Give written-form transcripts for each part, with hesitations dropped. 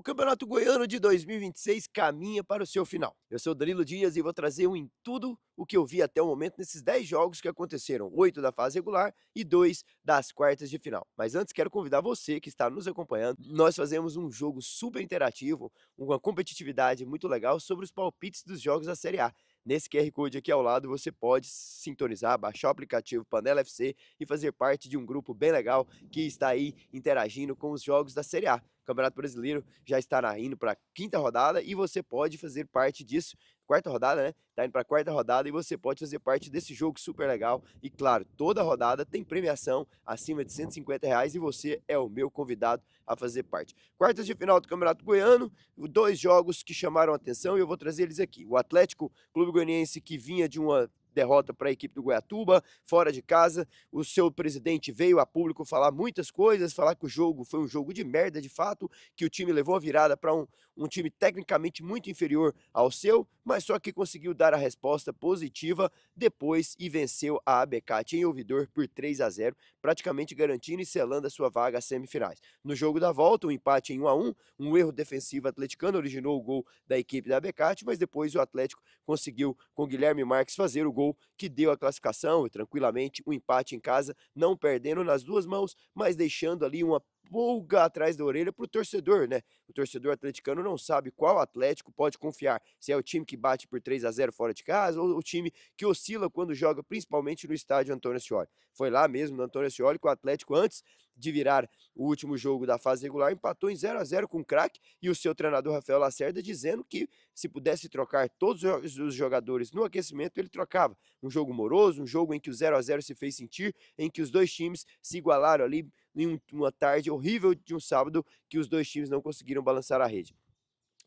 O Campeonato Goiano de 2026 caminha para o seu final. Eu sou Danilo Dias e vou trazer em tudo o que eu vi até o momento nesses 10 jogos que aconteceram, 8 da fase regular e 2 das quartas de final. Mas antes quero convidar você que está nos acompanhando. Nós fazemos um jogo super interativo, uma competitividade muito legal sobre os palpites dos jogos da Série A. Nesse QR Code aqui ao lado você pode sintonizar, baixar o aplicativo Panela FC e fazer parte de um grupo bem legal que está aí interagindo com os jogos da Série A. O Campeonato Brasileiro já estará indo para a quinta rodada e você pode fazer parte disso. Quarta rodada, né? Tá indo para a quarta rodada e você pode fazer parte desse jogo super legal. E claro, toda rodada tem premiação acima de R$ 150 e você é o meu convidado a fazer parte. Quartas de final do Campeonato Goiano, dois jogos que chamaram a atenção e eu vou trazer eles aqui. O Atlético Clube Goianiense, que vinha de uma derrota para a equipe do Goiatuba, fora de casa. O seu presidente veio a público falar muitas coisas, falar que o jogo foi um jogo de merda de fato, que o time levou a virada para um time tecnicamente muito inferior ao seu, mas só que conseguiu dar a resposta positiva depois e venceu a ABCAT em Ouvidor por 3-0, praticamente garantindo e selando a sua vaga às semifinais. No jogo da volta, um empate em 1-1, um erro defensivo atleticano originou o gol da equipe da ABCAT, mas depois o Atlético conseguiu, com Guilherme Marques, fazer o gol que deu a classificação e tranquilamente um empate em casa, não perdendo nas duas mãos, mas deixando ali uma pulga atrás da orelha para o torcedor, né? O torcedor atleticano não sabe qual Atlético pode confiar, se é o time que bate por 3-0 fora de casa ou o time que oscila quando joga, principalmente no estádio Antônio Ascioli. Foi lá mesmo no Antônio Ascioli que o Atlético, antes de virar o último jogo da fase regular, empatou em 0-0 com o craque e o seu treinador Rafael Lacerda dizendo que se pudesse trocar todos os jogadores no aquecimento, ele trocava. Um jogo moroso, um jogo em que o 0-0 se fez sentir, em que os dois times se igualaram ali em uma tarde horrível de um sábado que os dois times não conseguiram balançar a rede.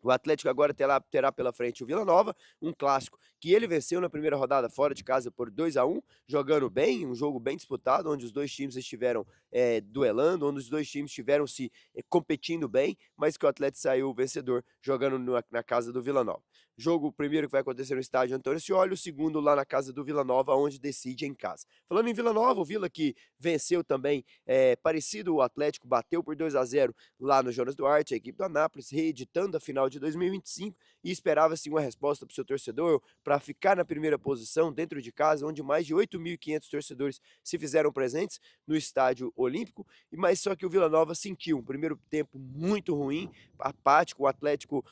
O Atlético agora terá pela frente o Vila Nova, um clássico que ele venceu na primeira rodada fora de casa por 2-1, jogando bem, um jogo bem disputado, onde os dois times estiveram duelando, onde os dois times estiveram se competindo bem, mas que o Atlético saiu vencedor jogando na casa do Vila Nova. Jogo primeiro que vai acontecer no estádio Antônio Ascioli, o segundo lá na casa do Vila Nova, onde decide em casa. Falando em Vila Nova, o Vila que venceu também, parecido o Atlético, bateu por 2-0 lá no Jonas Duarte, a equipe do Anápolis, reeditando a final de 2025 e esperava-se uma resposta para o seu torcedor para ficar na primeira posição dentro de casa, onde mais de 8.500 torcedores se fizeram presentes no estádio olímpico, mas só que o Vila Nova sentiu um primeiro tempo muito ruim, apático,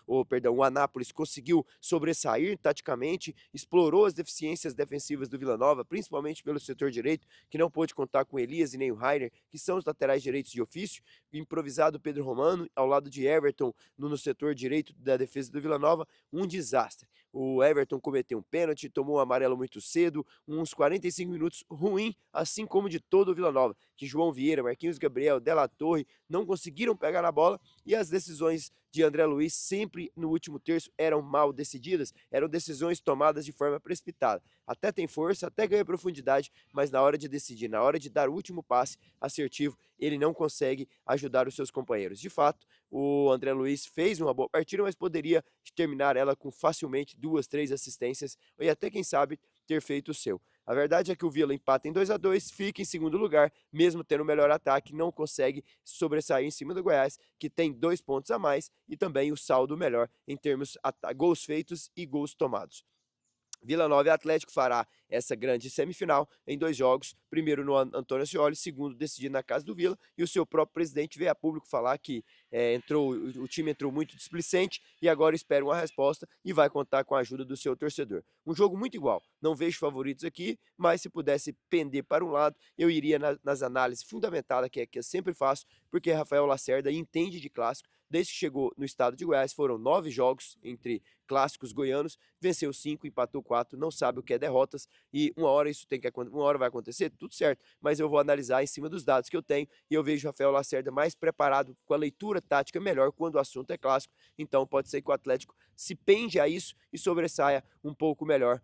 o Anápolis conseguiu sobressair taticamente, explorou as deficiências defensivas do Vila Nova, principalmente pelo setor direito, que não pôde contar com Elias e nem o Rainer, que são os laterais direitos de ofício, improvisado Pedro Romano, ao lado de Everton no setor direito da defesa do Vila Nova, um desastre. O Everton cometeu um pênalti, tomou um amarelo muito cedo, uns 45 minutos ruim, assim como de todo o Vila Nova, que João Vieira, Marquinhos Gabriel, Della Torre não conseguiram pegar na bola e as decisões de André Luiz sempre no último terço eram mal decididas, eram decisões tomadas de forma precipitada. Até tem força, até ganha profundidade, mas na hora de decidir, na hora de dar o último passe assertivo, ele não consegue ajudar os seus companheiros. De fato, o André Luiz fez uma boa partida, mas poderia terminar ela com facilmente 2, 3 assistências e até, quem sabe, ter feito o seu. A verdade é que o Vila empata em 2-2, fica em segundo lugar, mesmo tendo o melhor ataque, não consegue sobressair em cima do Goiás, que tem 2 pontos a mais e também o saldo melhor em termos gols feitos e gols tomados. Vila Nova e Atlético fará essa grande semifinal em 2 jogos, primeiro no Antônio Ascioli, segundo decidido na casa do Vila, e o seu próprio presidente veio a público falar que o time entrou muito displicente e agora espera uma resposta e vai contar com a ajuda do seu torcedor. Um jogo muito igual, não vejo favoritos aqui, mas se pudesse pender para um lado, eu iria nas análises fundamentadas que eu sempre faço, porque Rafael Lacerda entende de clássico, desde que chegou no estado de Goiás, foram 9 jogos entre clássicos goianos, venceu 5, empatou 4, não sabe o que é derrotas, e uma hora isso uma hora vai acontecer, tudo certo, mas eu vou analisar em cima dos dados que eu tenho, e eu vejo o Rafael Lacerda mais preparado, com a leitura tática melhor quando o assunto é clássico, então pode ser que o Atlético se pende a isso e sobressaia um pouco melhor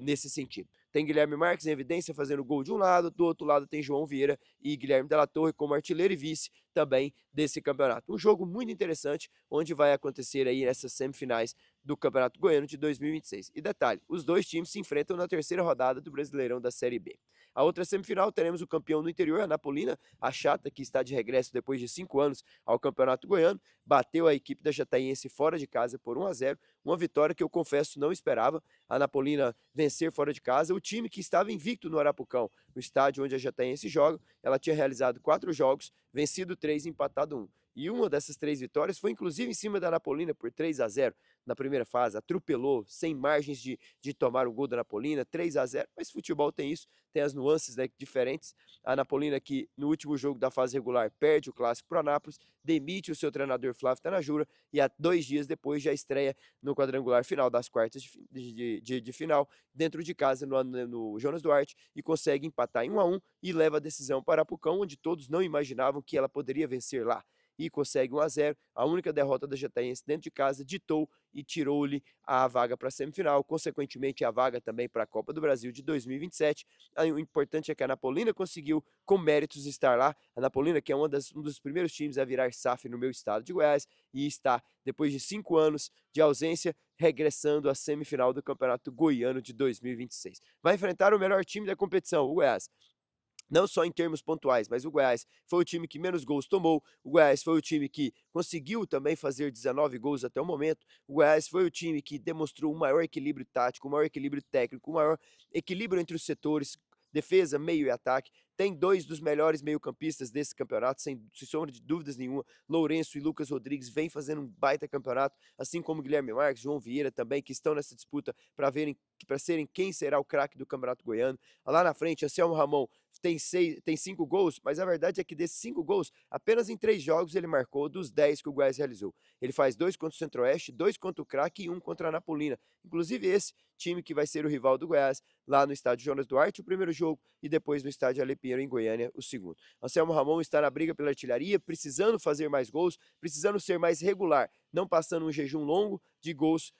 nesse sentido. Tem Guilherme Marques em evidência fazendo gol de um lado, do outro lado tem João Vieira e Guilherme Della Torre como artilheiro e vice também desse campeonato. Um jogo muito interessante, onde vai acontecer aí essas semifinais do Campeonato Goiano de 2026. E detalhe, os dois times se enfrentam na terceira rodada do Brasileirão da Série B. A outra semifinal teremos o campeão do interior, a Napolina, a chata, que está de regresso depois de 5 anos ao Campeonato Goiano, bateu a equipe da Jataiense fora de casa por 1-0, uma vitória que eu confesso não esperava, a Napolina vencer fora de casa, o time que estava invicto no Arapucão, no estádio onde a Jataiense joga, ela tinha realizado 4 jogos, vencido 3 e empatado 1. E uma dessas 3 vitórias foi inclusive em cima da Napolina por 3-0 na primeira fase, atropelou, sem margens de tomar o gol da Napolina, 3-0, mas futebol tem isso, tem as nuances, né, diferentes. A Napolina que no último jogo da fase regular perde o clássico para o Anápolis, demite o seu treinador Flávio Tanajura e 2 dias depois já estreia no quadrangular final das quartas de final, dentro de casa no Jonas Duarte, e consegue empatar em 1-1 e leva a decisão para Apucão, onde todos não imaginavam que ela poderia vencer lá. E consegue 1-0, a única derrota da Jataiense dentro de casa, ditou e tirou-lhe a vaga para a semifinal, consequentemente a vaga também para a Copa do Brasil de 2027. Aí, o importante é que a Napolina conseguiu, com méritos, estar lá. A Napolina, que é um dos primeiros times a virar SAF no meu estado de Goiás, e está, depois de 5 anos de ausência, regressando à semifinal do Campeonato Goiano de 2026. Vai enfrentar o melhor time da competição, o Goiás. Não só em termos pontuais, mas o Goiás foi o time que menos gols tomou, o Goiás foi o time que conseguiu também fazer 19 gols até o momento, o Goiás foi o time que demonstrou um maior equilíbrio tático, um maior equilíbrio técnico, um maior equilíbrio entre os setores, defesa, meio e ataque. Tem 2 dos melhores meio-campistas desse campeonato, sem sombra de dúvidas nenhuma. Lourenço e Lucas Rodrigues vêm fazendo um baita campeonato, assim como Guilherme Marques, João Vieira também, que estão nessa disputa para serem quem será o craque do Campeonato Goiano. Lá na frente, Anselmo Ramon tem 5 gols, mas a verdade é que desses 5 gols, apenas em 3 jogos ele marcou dos 10 que o Goiás realizou. Ele faz 2 contra o Centro-Oeste, 2 contra o Craque e 1 contra a Napolina. Inclusive esse time que vai ser o rival do Goiás, lá no estádio Jonas Duarte, o primeiro jogo, e depois no estádio Ale Pinheiro, em Goiânia, o segundo. Anselmo Ramon está na briga pela artilharia, precisando fazer mais gols, precisando ser mais regular, não passando um jejum longo de gols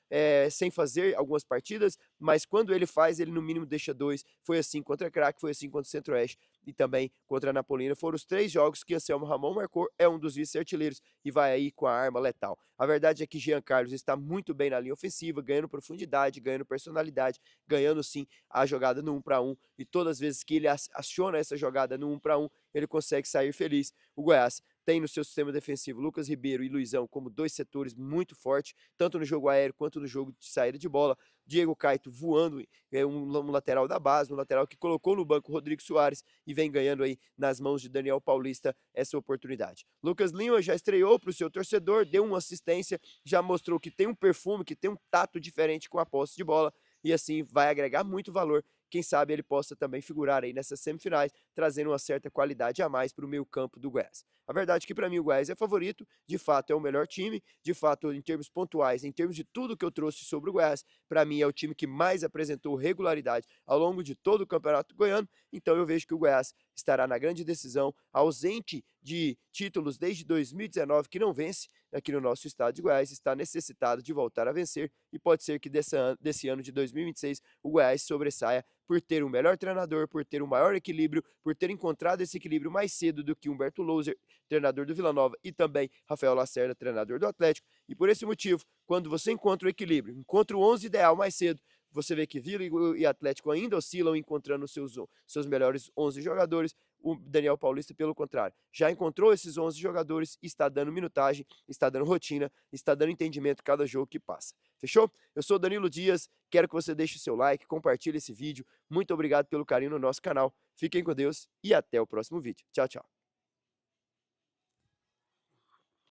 sem fazer algumas partidas, mas quando ele faz, ele no mínimo deixa 2. Foi assim contra a Craque, foi assim contra o Centro-Oeste e também contra a Napolina. Foram os 3 jogos que Anselmo Ramon marcou, é um dos vice-artilheiros e vai aí com a arma letal. A verdade é que Jean Carlos está muito bem na linha ofensiva, ganhando profundidade, ganhando personalidade, ganhando sim a jogada no 1 para 1, e todas as vezes que ele aciona essa jogada no 1 para 1, ele consegue sair feliz. O Goiás tem no seu sistema defensivo Lucas Ribeiro e Luizão como 2 setores muito fortes, tanto no jogo aéreo quanto no jogo de saída de bola. Diego Caito voando, um lateral da base, um lateral que colocou no banco o Rodrigo Soares e vem ganhando aí nas mãos de Daniel Paulista essa oportunidade. Lucas Lima já estreou para o seu torcedor, deu uma assistência, já mostrou que tem um perfume, que tem um tato diferente com a posse de bola, e assim vai agregar muito valor. Quem sabe ele possa também figurar aí nessas semifinais, trazendo uma certa qualidade a mais para o meio campo do Goiás. A verdade é que para mim o Goiás é favorito, de fato é o melhor time, de fato em termos pontuais, em termos de tudo que eu trouxe sobre o Goiás, para mim é o time que mais apresentou regularidade ao longo de todo o Campeonato Goiano, então eu vejo que o Goiás estará na grande decisão, ausente de títulos desde 2019, que não vence aqui no nosso estado de Goiás, está necessitado de voltar a vencer, e pode ser que desse ano de 2026 o Goiás sobressaia por ter um melhor treinador, por ter um maior equilíbrio, por ter encontrado esse equilíbrio mais cedo do que Humberto Louser, treinador do Vila Nova, e também Rafael Lacerda, treinador do Atlético. E por esse motivo, quando você encontra o equilíbrio, encontra o 11 ideal mais cedo, você vê que Vila e Atlético ainda oscilam encontrando seus melhores 11 jogadores. O Daniel Paulista, pelo contrário, já encontrou esses 11 jogadores, está dando minutagem, está dando rotina, está dando entendimento cada jogo que passa. Fechou? Eu sou Danilo Dias, quero que você deixe o seu like, compartilhe esse vídeo. Muito obrigado pelo carinho no nosso canal. Fiquem com Deus e até o próximo vídeo. Tchau, tchau.